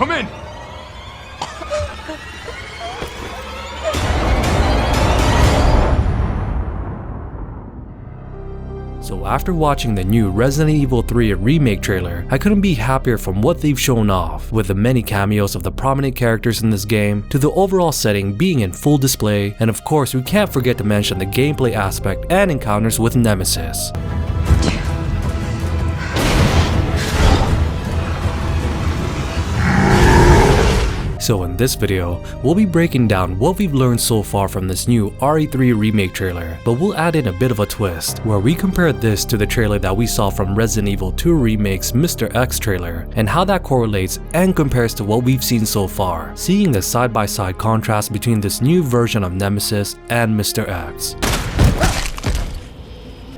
come in! So after watching the new Resident Evil 3 Remake trailer, I couldn't be happier from what they've shown off, with the many cameos of the prominent characters in this game, to the overall setting being in full display, and of course we can't forget to mention the gameplay aspect and encounters with Nemesis. So in this video, we'll be breaking down what we've learned so far from this new RE3 Remake trailer, but we'll add in a bit of a twist, where we compare this to the trailer that we saw from Resident Evil 2 Remake's Mr. X trailer, and how that correlates and compares to what we've seen so far, seeing the side-by-side contrast between this new version of Nemesis and Mr. X.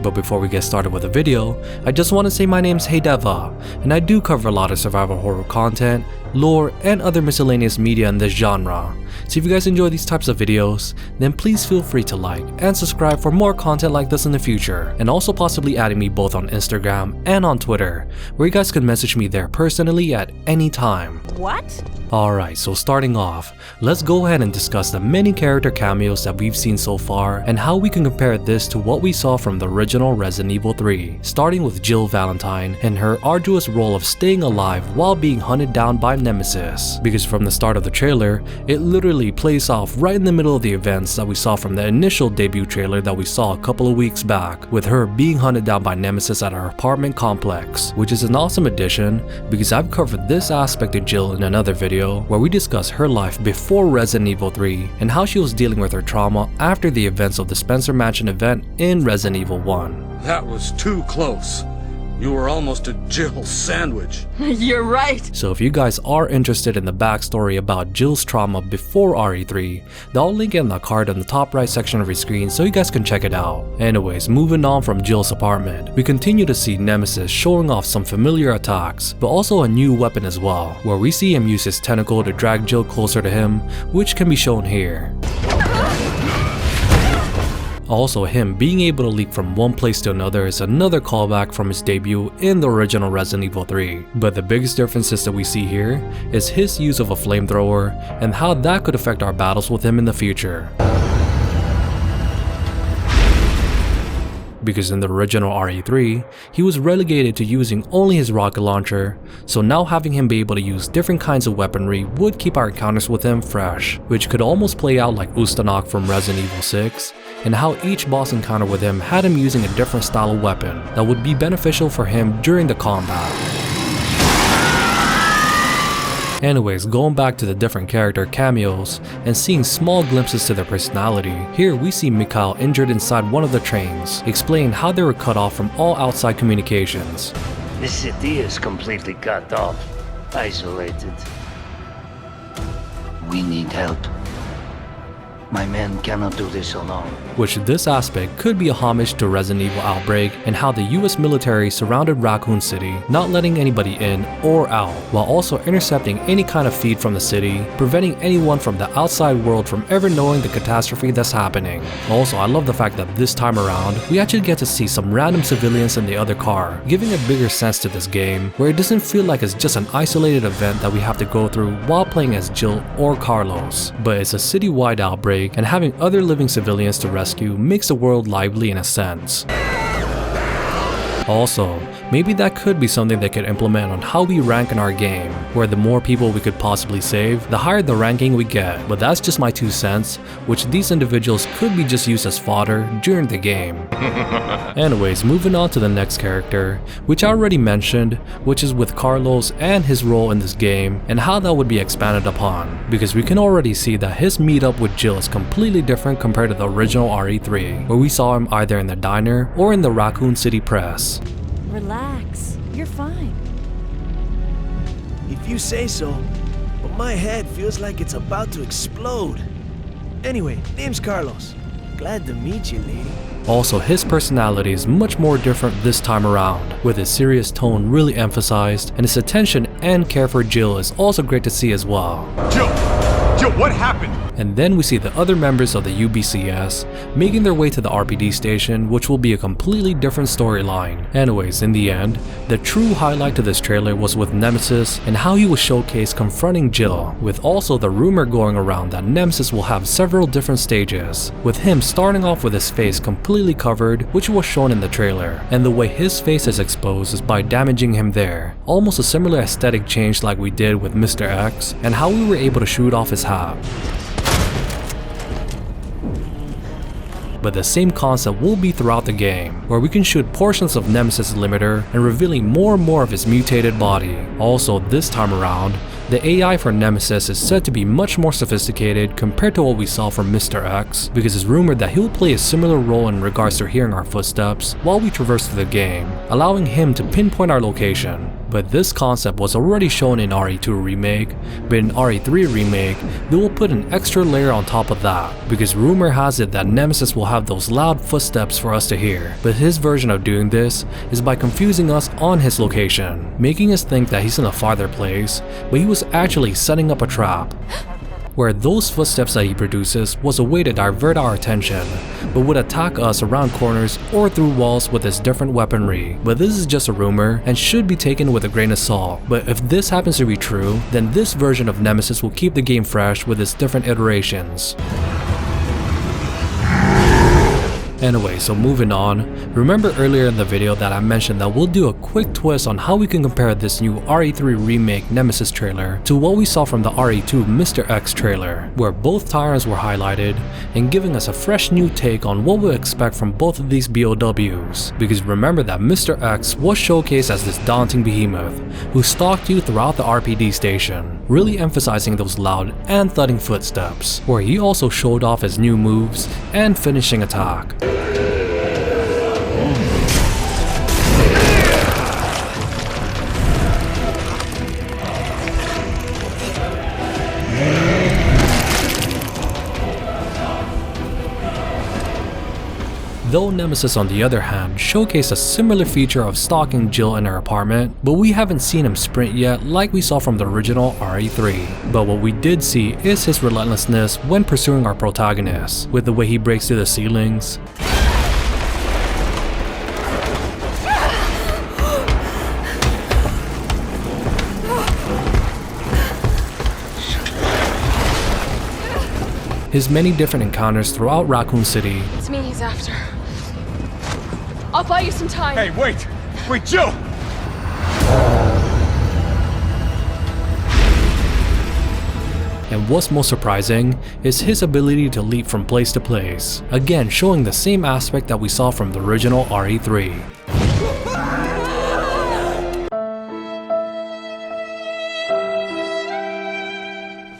But before we get started with the video, I just want to say my name's Heydeva, and I do cover a lot of survival horror content, lore, and other miscellaneous media in this genre. So if you guys enjoy these types of videos, then please feel free to like and subscribe for more content like this in the future, and also possibly adding me both on Instagram and on Twitter, where you guys can message me there personally at any time. What? Alright, so starting off, let's go ahead and discuss the many character cameos that we've seen so far and how we can compare this to what we saw from the original Resident Evil 3, starting with Jill Valentine and her arduous role of staying alive while being hunted down by Nemesis, because from the start of the trailer, it literally plays off right in the middle of the events that we saw from the initial debut trailer that we saw a couple of weeks back, with her being hunted down by Nemesis at her apartment complex, which is an awesome addition because I've covered this aspect of Jill in another video where we discuss her life before Resident Evil 3 and how she was dealing with her trauma after the events of the Spencer Mansion event in Resident Evil 1. That was too close. You were almost a Jill sandwich. You're right. So if you guys are interested in the backstory about Jill's trauma before RE3, then I'll link it in the card in the top right section of your screen so you guys can check it out. Anyways, moving on from Jill's apartment, we continue to see Nemesis showing off some familiar attacks, but also a new weapon as well, where we see him use his tentacle to drag Jill closer to him, which can be shown here. Also, him being able to leap from one place to another is another callback from his debut in the original Resident Evil 3. But the biggest differences that we see here is his use of a flamethrower and how that could affect our battles with him in the future. Because in the original RE3, he was relegated to using only his rocket launcher, so now having him be able to use different kinds of weaponry would keep our encounters with him fresh, which could almost play out like Ustanok from Resident Evil 6, and how each boss encounter with him had him using a different style of weapon that would be beneficial for him during the combat. Anyways, going back to the different character cameos and seeing small glimpses to their personality, here we see Mikhail injured inside one of the trains, explaining how they were cut off from all outside communications. This city is completely cut off, isolated. We need help. My men cannot do this alone. Which this aspect could be a homage to Resident Evil Outbreak and how the US military surrounded Raccoon City, not letting anybody in or out, while also intercepting any kind of feed from the city, preventing anyone from the outside world from ever knowing the catastrophe that's happening. Also, I love the fact that this time around, we actually get to see some random civilians in the other car, giving a bigger sense to this game, where it doesn't feel like it's just an isolated event that we have to go through while playing as Jill or Carlos, but it's a city-wide outbreak, and having other living civilians to rescue makes the world lively in a sense. Also, maybe that could be something they could implement on how we rank in our game, where the more people we could possibly save, the higher the ranking we get, but that's just my 2 cents, which these individuals could be just used as fodder during the game. Anyways, moving on to the next character, which I already mentioned, which is with Carlos and his role in this game, and how that would be expanded upon, because we can already see that his meetup with Jill is completely different compared to the original RE3, where we saw him either in the diner or in the Raccoon City press. Relax. You're fine. If you say so, but my head feels like it's about to explode. Anyway, name's Carlos. Glad to meet you, lady. Also, his personality is much more different this time around, with his serious tone really emphasized, and his attention and care for Jill is also great to see as well. Jill, what happened? And then we see the other members of the UBCS making their way to the RPD station, which will be a completely different storyline. Anyways, in the end, the true highlight to this trailer was with Nemesis and how he was showcased confronting Jill, with also the rumor going around that Nemesis will have several different stages, with him starting off with his face completely covered, which was shown in the trailer, and the way his face is exposed is by damaging him there. Almost a similar aesthetic change like we did with Mr. X, and how we were able to shoot off his hat. But the same concept will be throughout the game, where we can shoot portions of Nemesis' limiter and revealing more and more of his mutated body. Also, this time around, the AI for Nemesis is said to be much more sophisticated compared to what we saw from Mr. X, because it's rumored that he'll play a similar role in regards to hearing our footsteps while we traverse through the game, allowing him to pinpoint our location. But this concept was already shown in RE2 Remake, but in RE3 Remake, they will put an extra layer on top of that, because rumor has it that Nemesis will have those loud footsteps for us to hear, but his version of doing this is by confusing us on his location, making us think that he's in a farther place, but he was actually setting up a trap, where those footsteps that he produces was a way to divert our attention, but would attack us around corners or through walls with his different weaponry. But this is just a rumor and should be taken with a grain of salt, but if this happens to be true, then this version of Nemesis will keep the game fresh with its different iterations. Anyway, so moving on, remember earlier in the video that I mentioned that we'll do a quick twist on how we can compare this new RE3 Remake Nemesis trailer to what we saw from the RE2 Mr. X trailer, where both tyrants were highlighted and giving us a fresh new take on what we'll expect from both of these BOWs. Because remember that Mr. X was showcased as this daunting behemoth who stalked you throughout the RPD station, really emphasizing those loud and thudding footsteps, where he also showed off his new moves and finishing attack. Though Nemesis on the other hand showcased a similar feature of stalking Jill in her apartment, but we haven't seen him sprint yet like we saw from the original RE3. But what we did see is his relentlessness when pursuing our protagonist, with the way he breaks through the ceilings, his many different encounters throughout Raccoon City, It's me he's after. I'll buy you some time. Hey, wait! Wait, Jill! and what's most surprising is his ability to leap from place to place, again showing the same aspect that we saw from the original RE3.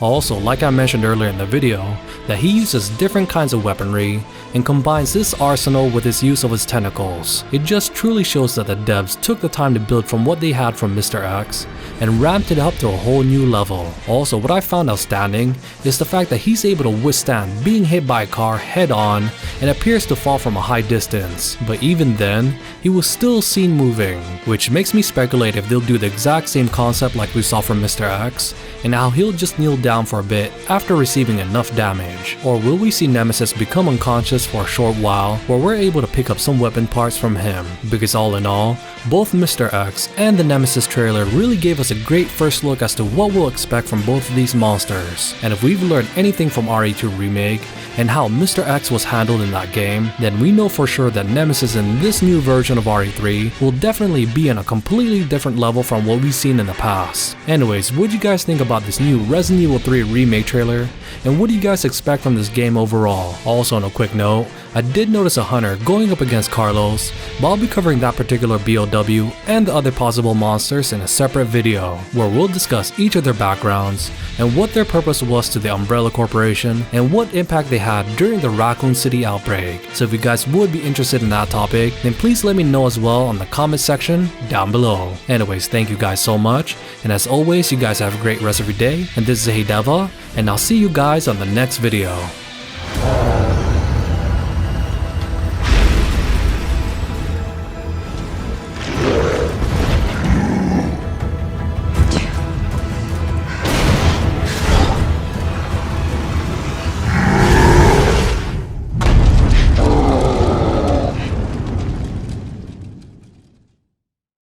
Also, like I mentioned earlier in the video, that he uses different kinds of weaponry and combines this arsenal with his use of his tentacles. It just truly shows that the devs took the time to build from what they had from Mr. X and ramped it up to a whole new level. Also, what I found outstanding is the fact that he's able to withstand being hit by a car head on and appears to fall from a high distance, but even then, he was still seen moving, which makes me speculate if they'll do the exact same concept like we saw from Mr. X, and how he'll just kneel down for a bit after receiving enough damage. Or will we see Nemesis become unconscious for a short while where we're able to pick up some weapon parts from him? Because all in all, both Mr. X and the Nemesis trailer really gave us a great first look as to what we'll expect from both of these monsters. And if we've learned anything from RE2 Remake and how Mr. X was handled in that game, then we know for sure that Nemesis in this new version of RE3 will definitely be on a completely different level from what we've seen in the past. Anyways, what do you guys think about this new Resident Evil 3 Remake trailer? And what do you guys expect from this game overall? Also, on a quick note, I did notice a hunter going up against Carlos, but I'll be covering that particular BOW and the other possible monsters in a separate video, where we'll discuss each of their backgrounds and what their purpose was to the Umbrella Corporation and what impact they had during the Raccoon City outbreak. So if you guys would be interested in that topic, then please let me know as well on the comment section down below. Anyways, thank you guys so much, and as always, you guys have a great rest of your day, and this is Hey Deva, and I'll see you guys on the next video.